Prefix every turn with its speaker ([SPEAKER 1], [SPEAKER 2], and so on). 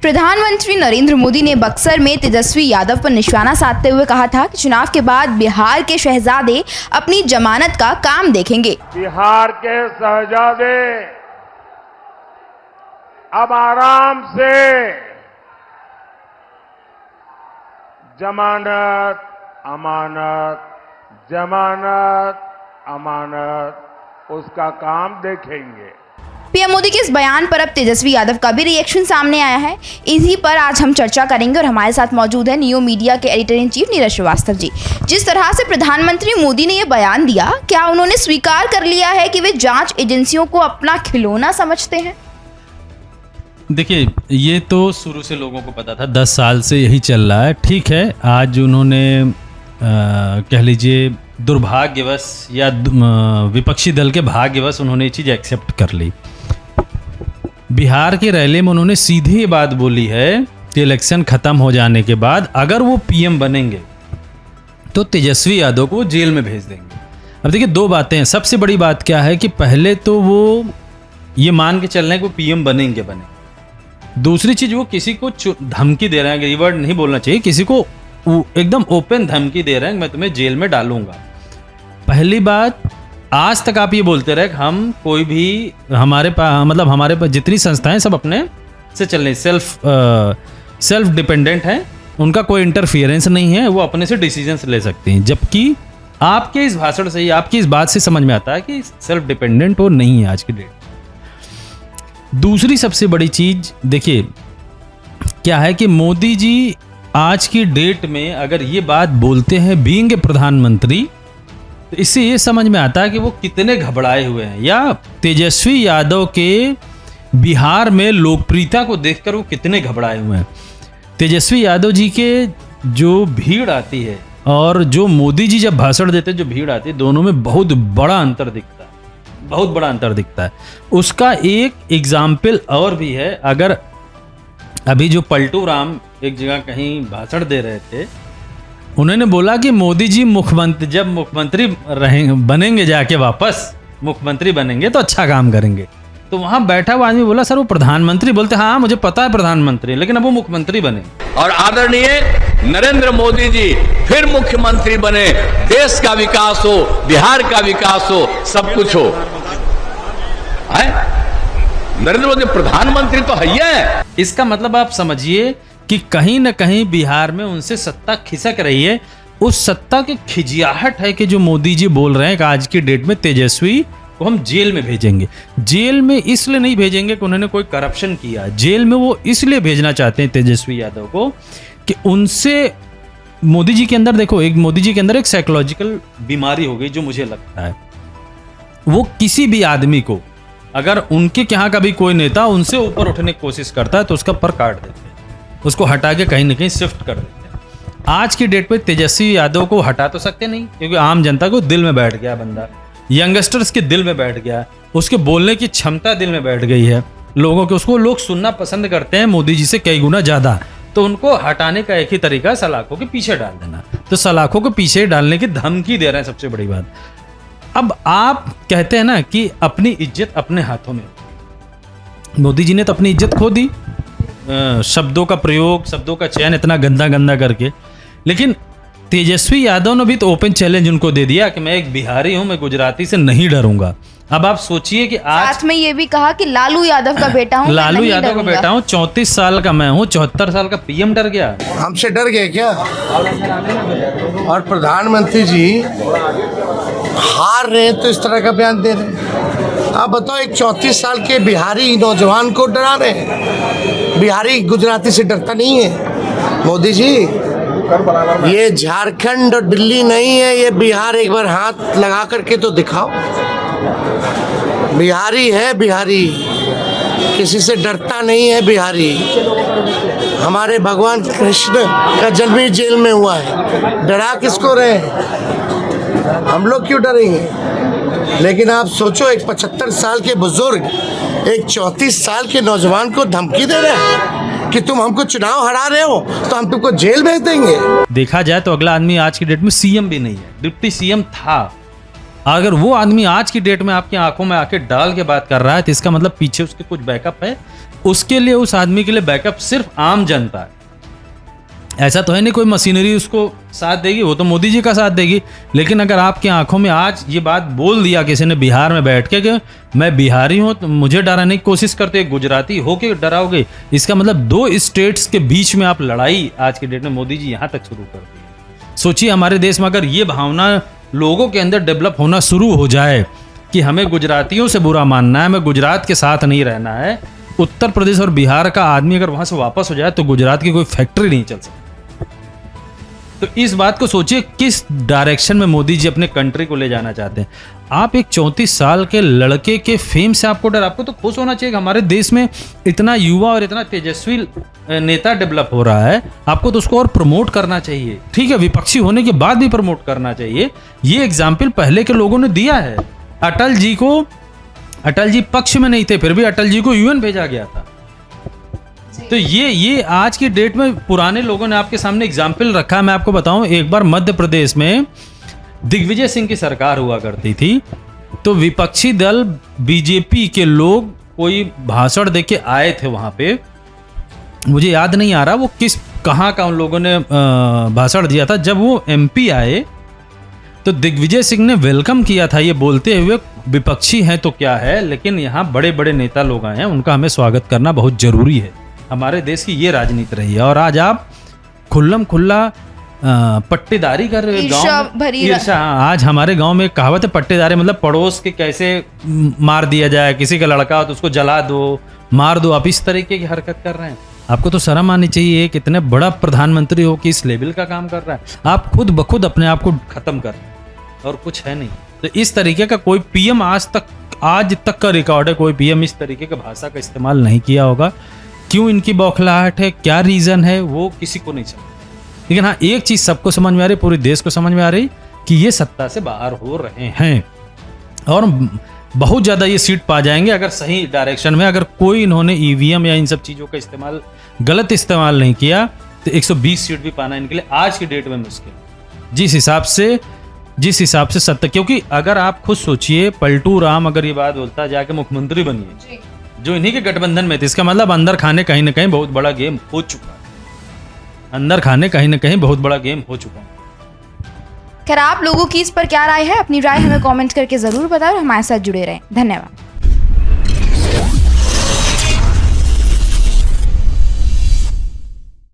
[SPEAKER 1] प्रधानमंत्री नरेंद्र मोदी ने बक्सर में तेजस्वी यादव पर निशाना साधते हुए कहा था कि चुनाव के बाद बिहार के शहजादे अपनी जमानत का काम देखेंगे।
[SPEAKER 2] बिहार के शहजादे अब आराम से जमानत अमानत जमानत अमानत उसका काम देखेंगे।
[SPEAKER 1] पीएम मोदी के इस बयान पर अब तेजस्वी यादव का भी रिएक्शन सामने आया है। इसी पर आज हम चर्चा करेंगे और हमारे साथ मौजूद है नियो मीडिया के editor in chief Neeraj Shrivastava ji. जिस तरह से प्रधानमंत्री मोदी ने यह बयान दिया, क्या उन्होंने स्वीकार कर लिया है कि वे जांच एजेंसियों को अपना खिलौना समझते हैं?
[SPEAKER 3] देखिए, ये तो शुरू से लोगों को पता था, 10 साल से यही चल रहा है। ठीक है, आज उन्होंने कह लीजिए दुर्भाग्यवश या विपक्षी दल के भाग्यवश उन्होंने ये चीज़ एक्सेप्ट कर ली। बिहार की रैली में उन्होंने सीधी बात बोली है कि इलेक्शन खत्म हो जाने के बाद अगर वो पीएम बनेंगे तो तेजस्वी यादव को जेल में भेज देंगे। अब देखिए, दो बातें हैं। सबसे बड़ी बात क्या है कि पहले तो वो ये मान के चल रहे हैं कि वो पीएम बनेंगे। दूसरी चीज, वो किसी को धमकी दे रहे हैं, ये वर्ड नहीं बोलना चाहिए, किसी को एकदम ओपन धमकी दे रहे हैं, मैं तुम्हें जेल में डालूंगा। पहली बात, आज तक आप ये बोलते रहे कि हम कोई भी हमारे पास जितनी संस्थाएं सब अपने से चल रही, सेल्फ डिपेंडेंट हैं, उनका कोई इंटरफियरेंस नहीं है, वो अपने से डिसीजंस ले सकती हैं। जबकि आपके इस भाषण से ही, आपकी इस बात से समझ में आता है कि सेल्फ डिपेंडेंट वो नहीं है आज की डेट। दूसरी सबसे बड़ी चीज देखिए क्या है कि मोदी जी आज की डेट में अगर ये बात बोलते हैं बीइंग ए प्रधानमंत्री, तो इससे ये समझ में आता है कि वो कितने घबराए हुए हैं, या तेजस्वी यादव के बिहार में लोकप्रियता को देखकर वो कितने घबराए हुए हैं। तेजस्वी यादव जी के जो भीड़ आती है और जो मोदी जी जब भाषण देते हैं जो भीड़ आती है, दोनों में बहुत बड़ा अंतर दिखता है, बहुत बड़ा अंतर दिखता है। उसका एक एग्जाम्पल और भी है। अगर अभी जो पलटू राम एक जगह कहीं भाषण दे रहे थे, उन्होंने बोला कि मोदी जी जब मुख्यमंत्री बनेंगे, जाके वापस मुख्यमंत्री बनेंगे तो अच्छा काम करेंगे। तो वहां बैठा हुआ आदमी बोला, सर वो प्रधानमंत्री बोलते, हाँ मुझे पता है प्रधानमंत्री, लेकिन अब वो मुख्यमंत्री बने
[SPEAKER 4] और आदरणीय नरेंद्र मोदी जी फिर मुख्यमंत्री बने, देश का विकास हो, बिहार का विकास हो, सब कुछ हो। नरेंद्र मोदी प्रधानमंत्री तो है।
[SPEAKER 3] इसका मतलब आप समझिए कि कहीं ना कहीं बिहार में उनसे सत्ता खिसक रही है। उस सत्ता की खिजियाहट है कि जो मोदी जी बोल रहे हैं कि आज की डेट में तेजस्वी को हम जेल में भेजेंगे। जेल में इसलिए नहीं भेजेंगे कि उन्होंने कोई करप्शन किया, जेल में वो इसलिए भेजना चाहते हैं तेजस्वी यादव को कि उनसे मोदी जी के अंदर, देखो, मोदी जी के अंदर एक साइकोलॉजिकल बीमारी हो गई, जो मुझे लगता है वो किसी भी आदमी को, अगर उनके यहाँ का भी कोई नेता उनसे ऊपर उठने की कोशिश करता है तो उसका पर काट देते हैं, उसको हटा के कहीं ना कहीं शिफ्ट कर देते हैं। आज की डेट पे तेजस्वी यादव को हटा तो सकते नहीं, क्योंकि आम जनता को दिल में बैठ गया बंदा, यंगस्टर्स के दिल में बैठ गया, उसके बोलने की क्षमता दिल में बैठ गई है लोगों के, उसको लोग सुनना पसंद करते हैं मोदी जी से कई गुना ज्यादा। तो उनको हटाने का एक ही तरीका सलाखों के पीछे डाल देना। तो सलाखों के पीछे डालने की धमकी दे रहे हैं, सबसे बड़ी बात। अब आप कहते हैं ना कि अपनी इज्जत अपने हाथों में, मोदी जी ने तो अपनी इज्जत खो दी, शब्दों का प्रयोग, शब्दों का चयन इतना गंदा करके। लेकिन तेजस्वी यादव ने भी तो ओपन चैलेंज उनको दे दिया कि मैं एक बिहारी हूं, मैं गुजराती से नहीं डरूंगा। अब आप सोचिए कि आज
[SPEAKER 1] साथ में ये भी कहा कि लालू यादव का बेटा हूं,
[SPEAKER 3] लालू यादव का बेटा हूं, 34 साल का मैं हूं, 74 साल का पीएम डर गया।
[SPEAKER 5] हमसे डर गए क्या? और प्रधानमंत्री जी हार रहे तो इस तरह का बयान दे रहे हैं। आप बताओ, एक 34 साल के बिहारी नौजवान को डरा रहे हैं। बिहारी गुजराती से डरता नहीं है। मोदी जी, ये झारखंड और दिल्ली नहीं है, ये बिहार। एक बार हाथ लगा करके तो दिखाओ। बिहारी है, बिहारी किसी से डरता नहीं है। बिहारी, हमारे भगवान कृष्ण का जन्म भी जेल में हुआ है, डरा किसको रहे हैं? हम लोग क्यों डरेंगे? लेकिन आप सोचो, एक 75 साल के बुजुर्ग एक 34 साल के नौजवान को धमकी दे रहे हैं कि तुम हमको चुनाव हरा रहे हो तो हम तुमको जेल भेज देंगे।
[SPEAKER 3] देखा जाए तो अगला आदमी आज की डेट में सीएम भी नहीं है, डिप्टी सीएम था, अगर वो आदमी आज की डेट में आपकी आंखों में आके डाल के बात कर रहा है तो इसका मतलब पीछे उसके कुछ बैकअप है। उसके लिए, उस आदमी के लिए बैकअप सिर्फ आम जनता है। ऐसा तो है नहीं कोई मशीनरी उसको साथ देगी, वो तो मोदी जी का साथ देगी। लेकिन अगर आपकी आंखों में आज ये बात बोल दिया किसी ने बिहार में बैठ के कि मैं बिहारी हूँ, तो मुझे डराने की कोशिश करते, गुजराती हो के डराओगे, इसका मतलब 2 स्टेट्स के बीच में आप लड़ाई आज की डेट में मोदी जी यहाँ तक शुरू कर दी। सोचिए हमारे देश में अगर ये भावना लोगों के अंदर डेवलप होना शुरू हो जाए कि हमें गुजरातियों से बुरा मानना है, हमें गुजरात के साथ नहीं रहना है, उत्तर प्रदेश और बिहार का आदमी अगर वहां से वापस हो जाए तो गुजरात की कोई फैक्ट्री नहीं चल सकती। तो इस बात को सोचिए किस डायरेक्शन में मोदी जी अपने कंट्री को ले जाना चाहते हैं। आप एक 34 साल के लड़के के फेम से आपको डर, आपको तो खुश होना चाहिए कि हमारे देश में इतना युवा और इतना तेजस्वी नेता डेवलप हो रहा है। आपको तो उसको और प्रमोट करना चाहिए। ठीक है, विपक्षी होने के बाद भी प्रमोट करना चाहिए। ये एग्जाम्पल पहले के लोगों ने दिया है। अटल जी पक्ष में नहीं थे, फिर भी अटल जी को यूएन भेजा गया था। तो ये आज की डेट में पुराने लोगों ने आपके सामने एग्जाम्पल रखा। मैं आपको बताऊं, एक बार मध्य प्रदेश में दिग्विजय सिंह की सरकार हुआ करती थी, तो विपक्षी दल बीजेपी के लोग कोई भाषण देके आए थे वहां पे, मुझे याद नहीं आ रहा वो कहाँ का उन लोगों ने भाषण दिया था। जब वो एमपी आए तो दिग्विजय सिंह ने वेलकम किया था ये बोलते हुए, विपक्षी हैं तो क्या है, लेकिन यहाँ बड़े बड़े नेता लोग आए हैं, उनका हमें स्वागत करना बहुत जरूरी है। हमारे देश की ये राजनीति रही है। और आज आप खुल्लम खुल्ला पट्टेदारी कर रहे हो। ईर्ष्या, आज हमारे गांव में एक कहावत है, पट्टेदारी मतलब पड़ोस के कैसे मार दिया जाए, किसी का लड़का हो तो उसको जला दो, मार दो। आप इस तरीके की हरकत कर रहे हैं। आपको तो शर्म आनी चाहिए। कितने बड़ा प्रधानमंत्री हो कि इस लेवल का काम कर रहा है। आप खुद ब खुद अपने आप को खत्म कर रहे हैं और कुछ है नहीं। तो इस तरीके का कोई पीएम आज तक का रिकॉर्ड है, कोई पीएम इस तरीके का भाषा का इस्तेमाल नहीं किया होगा। क्यों इनकी बौखलाहट है, क्या रीजन है, वो किसी को नहीं समझ। लेकिन हाँ, एक चीज सबको समझ में आ रही, पूरे देश को समझ में आ रही कि ये सत्ता से बाहर हो रहे हैं और बहुत ज्यादा ये सीट पा जाएंगे अगर सही डायरेक्शन में, अगर कोई इन्होंने ईवीएम या इन सब चीजों का इस्तेमाल, गलत इस्तेमाल नहीं किया तो 120 सीट भी पाना इनके लिए आज की डेट में मुश्किल। जिस हिसाब से सत्ता, क्योंकि अगर आप खुद सोचिए, पलटू राम अगर ये बात बोलता जाके मुख्यमंत्री बनिए, जो इन्हीं के गठबंधन में थे, इसका मतलब अंदर खाने कहीं ना कहीं बहुत बड़ा गेम हो चुका है। अंदर खाने कहीं ना कहीं बहुत बड़ा गेम हो चुका है।
[SPEAKER 1] खैर, आप लोगों की इस पर क्या राय है? अपनी राय हमें कमेंट करके जरूर बताएं और हमारे साथ जुड़े रहें। धन्यवाद।